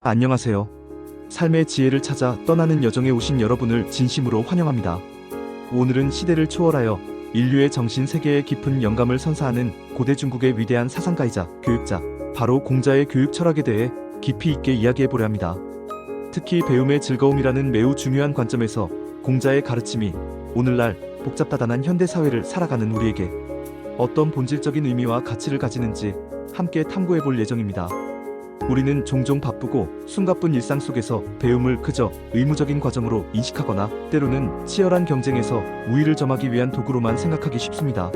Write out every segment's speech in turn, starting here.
안녕하세요. 삶의 지혜를 찾아 떠나는 여정에 오신 여러분을 진심으로 환영합니다. 오늘은 시대를 초월하여 인류의 정신 세계에 깊은 영감을 선사하는 고대 중국의 위대한 사상가이자 교육자, 바로 공자의 교육 철학에 대해 깊이 있게 이야기해보려 합니다. 특히 배움의 즐거움이라는 매우 중요한 관점에서 공자의 가르침이 오늘날 복잡다단한 현대 사회를 살아가는 우리에게 어떤 본질적인 의미와 가치를 가지는지 함께 탐구해볼 예정입니다. 우리는 종종 바쁘고 숨가쁜 일상 속에서 배움을 그저 의무적인 과정으로 인식하거나 때로는 치열한 경쟁에서 우위를 점하기 위한 도구로만 생각하기 쉽습니다.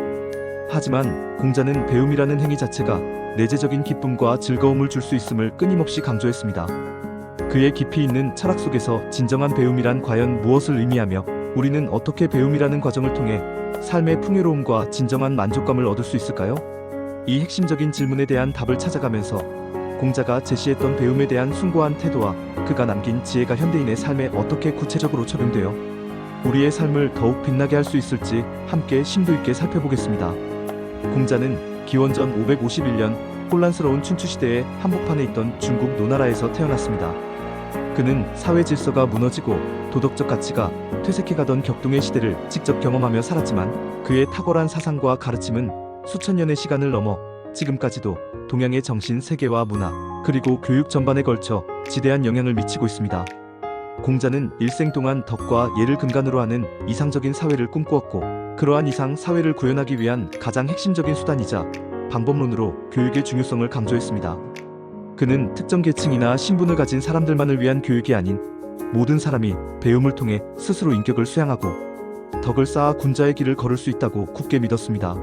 하지만 공자는 배움이라는 행위 자체가 내재적인 기쁨과 즐거움을 줄 수 있음을 끊임없이 강조했습니다. 그의 깊이 있는 철학 속에서 진정한 배움이란 과연 무엇을 의미하며 우리는 어떻게 배움이라는 과정을 통해 삶의 풍요로움과 진정한 만족감을 얻을 수 있을까요? 이 핵심적인 질문에 대한 답을 찾아가면서 공자가 제시했던 배움에 대한 숭고한 태도와 그가 남긴 지혜가 현대인의 삶에 어떻게 구체적으로 적용되어 우리의 삶을 더욱 빛나게 할 수 있을지 함께 심도 있게 살펴보겠습니다. 공자는 기원전 551년 혼란스러운 춘추시대의 한복판에 있던 중국 노나라에서 태어났습니다. 그는 사회 질서가 무너지고 도덕적 가치가 퇴색해가던 격동의 시대를 직접 경험하며 살았지만 그의 탁월한 사상과 가르침은 수천 년의 시간을 넘어 지금까지도 동양의 정신 세계와 문화 그리고 교육 전반에 걸쳐 지대한 영향을 미치고 있습니다. 공자는 일생 동안 덕과 예를 근간으로 하는 이상적인 사회를 꿈꾸었고 그러한 이상 사회를 구현하기 위한 가장 핵심적인 수단이자 방법론으로 교육의 중요성을 강조했습니다. 그는 특정 계층이나 신분을 가진 사람들만을 위한 교육이 아닌 모든 사람이 배움을 통해 스스로 인격을 수양하고 덕을 쌓아 군자의 길을 걸을 수 있다고 굳게 믿었습니다.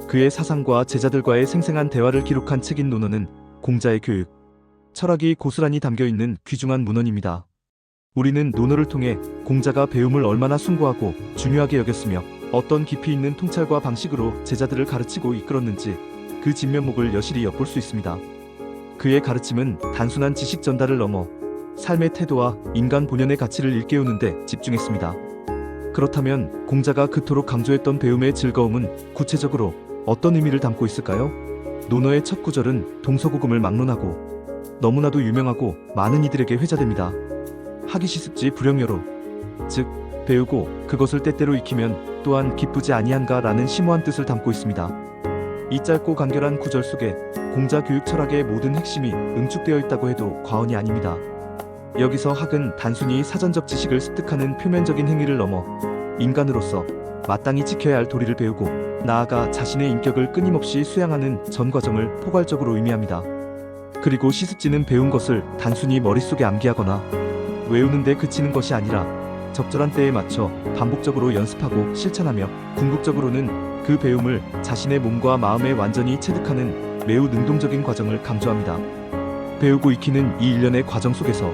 그의 사상과 제자들과의 생생한 대화를 기록한 책인 논어는 공자의 교육, 철학이 고스란히 담겨있는 귀중한 문헌입니다. 우리는 논어를 통해 공자가 배움을 얼마나 숭고하고 중요하게 여겼으며 어떤 깊이 있는 통찰과 방식으로 제자들을 가르치고 이끌었는지 그 진면목을 여실히 엿볼 수 있습니다. 그의 가르침은 단순한 지식 전달을 넘어 삶의 태도와 인간 본연의 가치를 일깨우는 데 집중했습니다. 그렇다면 공자가 그토록 강조했던 배움의 즐거움은 구체적으로 어떤 의미를 담고 있을까요? 논어의 첫 구절은 동서고금을 막론하고 너무나도 유명하고 많은 이들에게 회자됩니다. 하기 시습지 불영여로, 즉 배우고 그것을 때때로 익히면 또한 기쁘지 아니한가 라는 심오한 뜻을 담고 있습니다. 이 짧고 간결한 구절 속에 공자 교육 철학의 모든 핵심이 응축되어 있다고 해도 과언이 아닙니다. 여기서 학은 단순히 사전적 지식을 습득하는 표면적인 행위를 넘어 인간으로서 마땅히 지켜야 할 도리를 배우고 나아가 자신의 인격을 끊임없이 수양하는 전 과정을 포괄적으로 의미합니다. 그리고 시습지는 배운 것을 단순히 머릿속에 암기하거나 외우는 데 그치는 것이 아니라 적절한 때에 맞춰 반복적으로 연습하고 실천하며 궁극적으로는 그 배움을 자신의 몸과 마음에 완전히 체득하는 매우 능동적인 과정을 강조합니다. 배우고 익히는 이 일련의 과정 속에서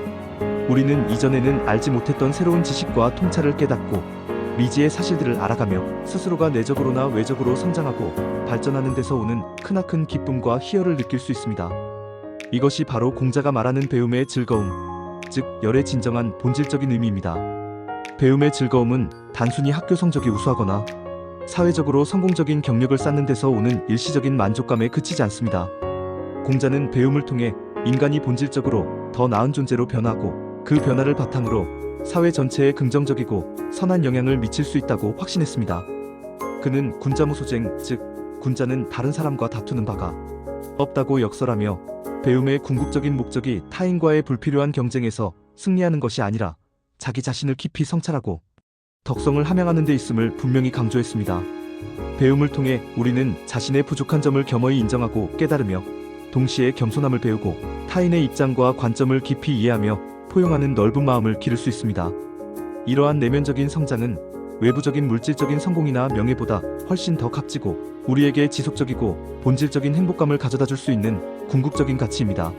우리는 이전에는 알지 못했던 새로운 지식과 통찰을 깨닫고 미지의 사실들을 알아가며 스스로가 내적으로나 외적으로 성장하고 발전하는 데서 오는 크나큰 기쁨과 희열을 느낄 수 있습니다. 이것이 바로 공자가 말하는 배움의 즐거움, 즉 열의 진정한 본질적인 의미입니다. 배움의 즐거움은 단순히 학교 성적이 우수하거나 사회적으로 성공적인 경력을 쌓는 데서 오는 일시적인 만족감에 그치지 않습니다. 공자는 배움을 통해 인간이 본질적으로 더 나은 존재로 변하고 그 변화를 바탕으로 사회 전체에 긍정적이고 선한 영향을 미칠 수 있다고 확신했습니다. 그는 군자무소쟁, 즉 군자는 다른 사람과 다투는 바가 없다고 역설하며 배움의 궁극적인 목적이 타인과의 불필요한 경쟁에서 승리하는 것이 아니라 자기 자신을 깊이 성찰하고 덕성을 함양하는 데 있음을 분명히 강조했습니다. 배움을 통해 우리는 자신의 부족한 점을 겸허히 인정하고 깨달으며 동시에 겸손함을 배우고 타인의 입장과 관점을 깊이 이해하며 포용하는 넓은 마음을 기를 수 있습니다. 이러한 내면적인 성장은 외부적인 물질적인 성공이나 명예보다 훨씬 더 값지고 우리에게 지속적이고 본질적인 행복감을 가져다 줄 수 있는 궁극적인 가치입니다.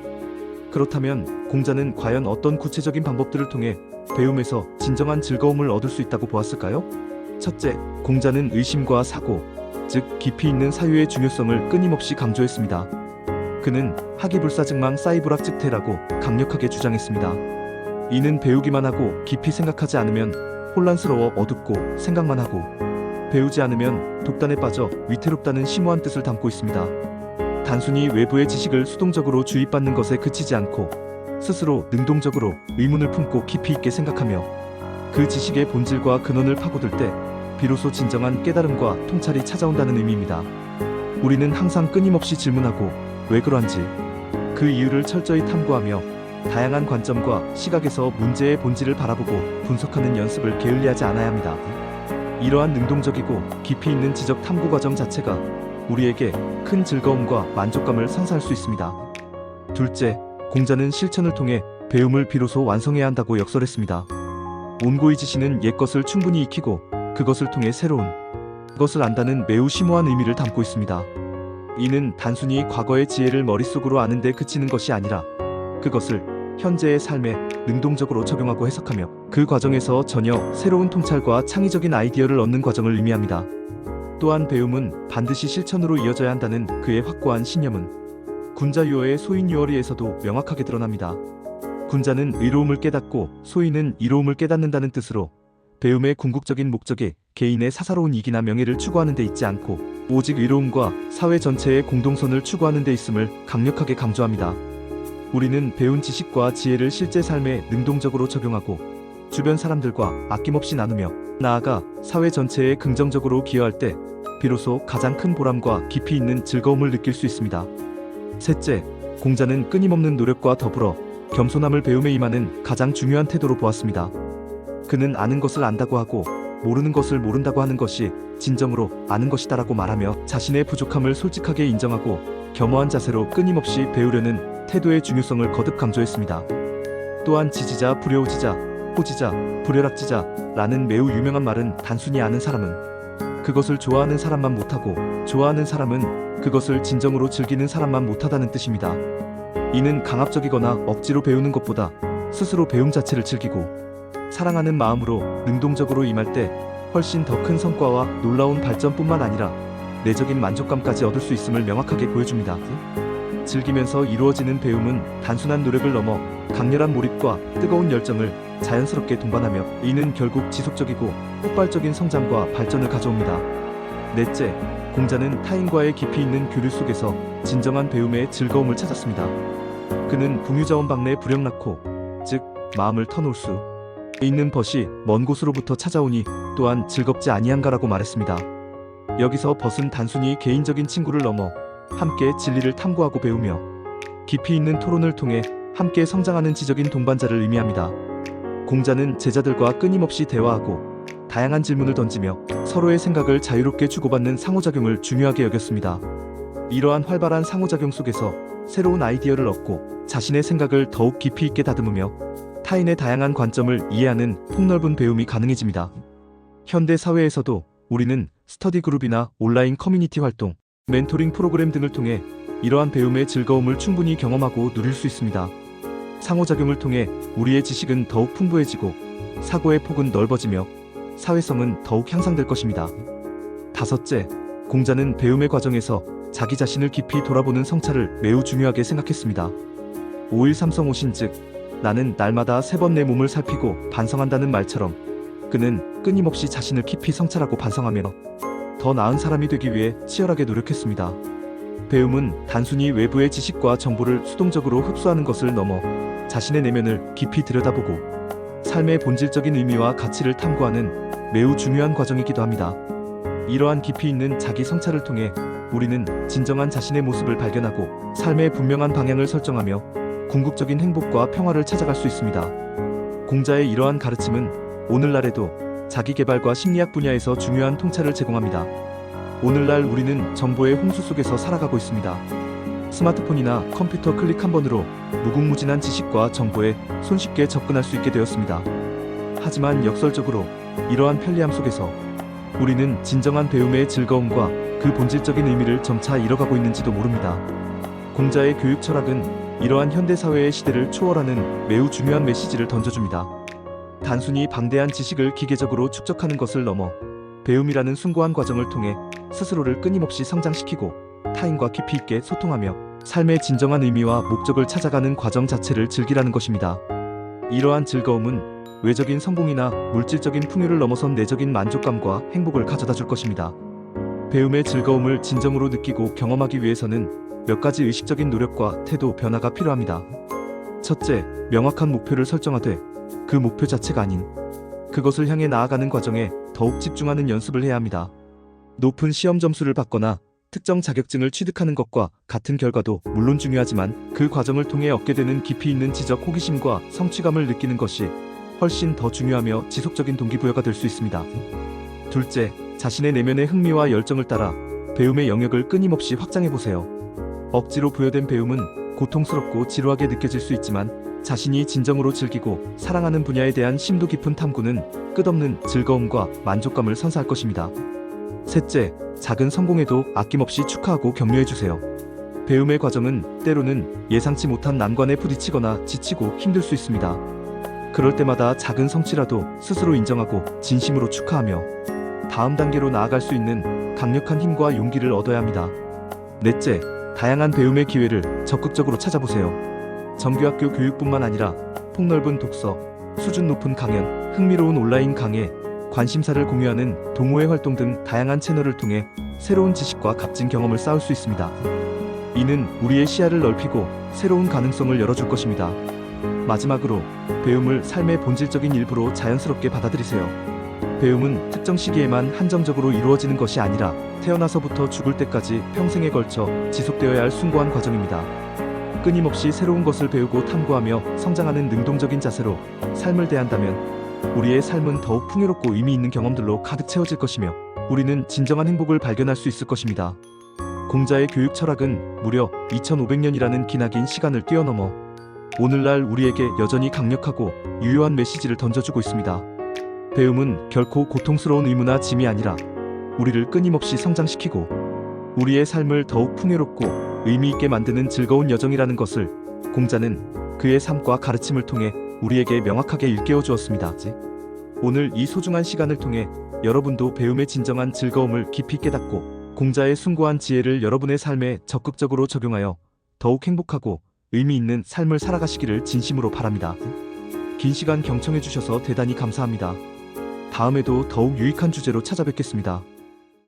그렇다면 공자는 과연 어떤 구체적인 방법들을 통해 배움에서 진정한 즐거움을 얻을 수 있다고 보았을까요? 첫째, 공자는 의심과 사고, 즉 깊이 있는 사유의 중요성을 끊임없이 강조했습니다. 그는 학이불사증망 싸이불학즉태라고 강력하게 주장했습니다. 이는 배우기만 하고 깊이 생각하지 않으면 혼란스러워 어둡고 생각만 하고 배우지 않으면 독단에 빠져 위태롭다는 심오한 뜻을 담고 있습니다. 단순히 외부의 지식을 수동적으로 주입받는 것에 그치지 않고 스스로 능동적으로 의문을 품고 깊이 있게 생각하며 그 지식의 본질과 근원을 파고들 때 비로소 진정한 깨달음과 통찰이 찾아온다는 의미입니다. 우리는 항상 끊임없이 질문하고 왜 그런지 그 이유를 철저히 탐구하며 다양한 관점과 시각에서 문제의 본질을 바라보고 분석하는 연습을 게을리하지 않아야 합니다. 이러한 능동적이고 깊이 있는 지적 탐구 과정 자체가 우리에게 큰 즐거움과 만족감을 선사할 수 있습니다. 둘째, 공자는 실천을 통해 배움을 비로소 완성해야 한다고 역설했습니다. 온고이 지시는 옛것을 충분히 익히고 그것을 통해 새로운 것을 안다는 매우 심오한 의미를 담고 있습니다. 이는 단순히 과거의 지혜를 머릿속으로 아는 데 그치는 것이 아니라 그것을 현재의 삶에 능동적으로 적용하고 해석하며 그 과정에서 전혀 새로운 통찰과 창의적인 아이디어를 얻는 과정을 의미합니다. 또한 배움은 반드시 실천으로 이어져야 한다는 그의 확고한 신념은 군자유어의 소인유어리에서도 명확하게 드러납니다. 군자는 의로움을 깨닫고 소인은 이로움을 깨닫는다는 뜻으로 배움의 궁극적인 목적이 개인의 사사로운 이익이나 명예를 추구하는 데 있지 않고 오직 의로움과 사회 전체의 공동선을 추구하는 데 있음을 강력하게 강조합니다. 우리는 배운 지식과 지혜를 실제 삶에 능동적으로 적용하고 주변 사람들과 아낌없이 나누며 나아가 사회 전체에 긍정적으로 기여할 때 비로소 가장 큰 보람과 깊이 있는 즐거움을 느낄 수 있습니다. 셋째, 공자는 끊임없는 노력과 더불어 겸손함을 배움에 임하는 가장 중요한 태도로 보았습니다. 그는 아는 것을 안다고 하고 모르는 것을 모른다고 하는 것이 진정으로 아는 것이다라고 말하며 자신의 부족함을 솔직하게 인정하고 겸허한 자세로 끊임없이 배우려는 태도의 중요성을 거듭 강조했습니다. 또한 지지자 불효지자 호지자 불효락지자 라는 매우 유명한 말은 단순히 아는 사람은 그것을 좋아하는 사람만 못하고 좋아하는 사람은 그것을 진정으로 즐기는 사람만 못하다는 뜻입니다. 이는 강압적이거나 억지로 배우는 것보다 스스로 배움 자체를 즐기고 사랑하는 마음으로 능동적으로 임할 때 훨씬 더 큰 성과와 놀라운 발전뿐만 아니라 내적인 만족감까지 얻을 수 있음을 명확하게 보여줍니다. 즐기면서 이루어지는 배움은 단순한 노력을 넘어 강렬한 몰입과 뜨거운 열정을 자연스럽게 동반하며 이는 결국 지속적이고 폭발적인 성장과 발전을 가져옵니다. 넷째, 공자는 타인과의 깊이 있는 교류 속에서 진정한 배움의 즐거움을 찾았습니다. 그는 풍유자원박내 불영락호, 즉 마음을 터놓을 수 있는 벗이 먼 곳으로부터 찾아오니 또한 즐겁지 아니한가라고 말했습니다. 여기서 벗은 단순히 개인적인 친구를 넘어 함께 진리를 탐구하고 배우며 깊이 있는 토론을 통해 함께 성장하는 지적인 동반자를 의미합니다. 공자는 제자들과 끊임없이 대화하고 다양한 질문을 던지며 서로의 생각을 자유롭게 주고받는 상호작용을 중요하게 여겼습니다. 이러한 활발한 상호작용 속에서 새로운 아이디어를 얻고 자신의 생각을 더욱 깊이 있게 다듬으며 타인의 다양한 관점을 이해하는 폭넓은 배움이 가능해집니다. 현대 사회에서도 우리는 스터디 그룹이나 온라인 커뮤니티 활동, 멘토링 프로그램 등을 통해 이러한 배움의 즐거움을 충분히 경험하고 누릴 수 있습니다. 상호작용을 통해 우리의 지식은 더욱 풍부해지고 사고의 폭은 넓어지며 사회성은 더욱 향상될 것입니다. 다섯째, 공자는 배움의 과정에서 자기 자신을 깊이 돌아보는 성찰을 매우 중요하게 생각했습니다. 5일 삼성오신 즉 나는 날마다 3번 내 몸을 살피고 반성한다는 말처럼 그는 끊임없이 자신을 깊이 성찰하고 반성하며 더 나은 사람이 되기 위해 치열하게 노력했습니다. 배움은 단순히 외부의 지식과 정보를 수동적으로 흡수하는 것을 넘어 자신의 내면을 깊이 들여다보고 삶의 본질적인 의미와 가치를 탐구하는 매우 중요한 과정이기도 합니다. 이러한 깊이 있는 자기 성찰을 통해 우리는 진정한 자신의 모습을 발견하고 삶의 분명한 방향을 설정하며 궁극적인 행복과 평화를 찾아갈 수 있습니다. 공자의 이러한 가르침은 오늘날에도 자기개발과 심리학 분야에서 중요한 통찰을 제공합니다. 오늘날 우리는 정보의 홍수 속에서 살아가고 있습니다. 스마트폰이나 컴퓨터 클릭 한 번으로 무궁무진한 지식과 정보에 손쉽게 접근할 수 있게 되었습니다. 하지만 역설적으로 이러한 편리함 속에서 우리는 진정한 배움의 즐거움과 그 본질적인 의미를 점차 잃어가고 있는지도 모릅니다. 공자의 교육 철학은 이러한 현대사회의 시대를 초월하는 매우 중요한 메시지를 던져줍니다. 단순히 방대한 지식을 기계적으로 축적하는 것을 넘어 배움이라는 숭고한 과정을 통해 스스로를 끊임없이 성장시키고 타인과 깊이 있게 소통하며 삶의 진정한 의미와 목적을 찾아가는 과정 자체를 즐기라는 것입니다. 이러한 즐거움은 외적인 성공이나 물질적인 풍요를 넘어선 내적인 만족감과 행복을 가져다 줄 것입니다. 배움의 즐거움을 진정으로 느끼고 경험하기 위해서는 몇 가지 의식적인 노력과 태도 변화가 필요합니다. 첫째, 명확한 목표를 설정하되 그 목표 자체가 아닌 그것을 향해 나아가는 과정에 더욱 집중하는 연습을 해야 합니다. 높은 시험 점수를 받거나 특정 자격증을 취득하는 것과 같은 결과도 물론 중요하지만 그 과정을 통해 얻게 되는 깊이 있는 지적 호기심과 성취감을 느끼는 것이 훨씬 더 중요하며 지속적인 동기부여가 될 수 있습니다. 둘째, 자신의 내면의 흥미와 열정을 따라 배움의 영역을 끊임없이 확장해보세요. 억지로 부여된 배움은 고통스럽고 지루하게 느껴질 수 있지만 자신이 진정으로 즐기고 사랑하는 분야에 대한 심도 깊은 탐구는 끝없는 즐거움과 만족감을 선사할 것입니다. 셋째, 작은 성공에도 아낌없이 축하하고 격려해주세요. 배움의 과정은 때로는 예상치 못한 난관에 부딪히거나 지치고 힘들 수 있습니다. 그럴 때마다 작은 성취라도 스스로 인정하고 진심으로 축하하며 다음 단계로 나아갈 수 있는 강력한 힘과 용기를 얻어야 합니다. 넷째, 다양한 배움의 기회를 적극적으로 찾아보세요. 정규학교 교육뿐만 아니라 폭넓은 독서, 수준 높은 강연, 흥미로운 온라인 강의, 관심사를 공유하는 동호회 활동 등 다양한 채널을 통해 새로운 지식과 값진 경험을 쌓을 수 있습니다. 이는 우리의 시야를 넓히고 새로운 가능성을 열어줄 것입니다. 마지막으로, 배움을 삶의 본질적인 일부로 자연스럽게 받아들이세요. 배움은 특정 시기에만 한정적으로 이루어지는 것이 아니라 태어나서부터 죽을 때까지 평생에 걸쳐 지속되어야 할 숭고한 과정입니다. 끊임없이 새로운 것을 배우고 탐구하며 성장하는 능동적인 자세로 삶을 대한다면 우리의 삶은 더욱 풍요롭고 의미 있는 경험들로 가득 채워질 것이며 우리는 진정한 행복을 발견할 수 있을 것입니다. 공자의 교육 철학은 무려 2500년이라는 기나긴 시간을 뛰어넘어 오늘날 우리에게 여전히 강력하고 유효한 메시지를 던져주고 있습니다. 배움은 결코 고통스러운 의무나 짐이 아니라 우리를 끊임없이 성장시키고 우리의 삶을 더욱 풍요롭고 의미 있게 만드는 즐거운 여정이라는 것을 공자는 그의 삶과 가르침을 통해 우리에게 명확하게 일깨워 주었습니다. 오늘 이 소중한 시간을 통해 여러분도 배움의 진정한 즐거움을 깊이 깨닫고 공자의 숭고한 지혜를 여러분의 삶에 적극적으로 적용하여 더욱 행복하고 의미 있는 삶을 살아가시기를 진심으로 바랍니다. 긴 시간 경청해 주셔서 대단히 감사합니다. 다음에도 더욱 유익한 주제로 찾아뵙겠습니다.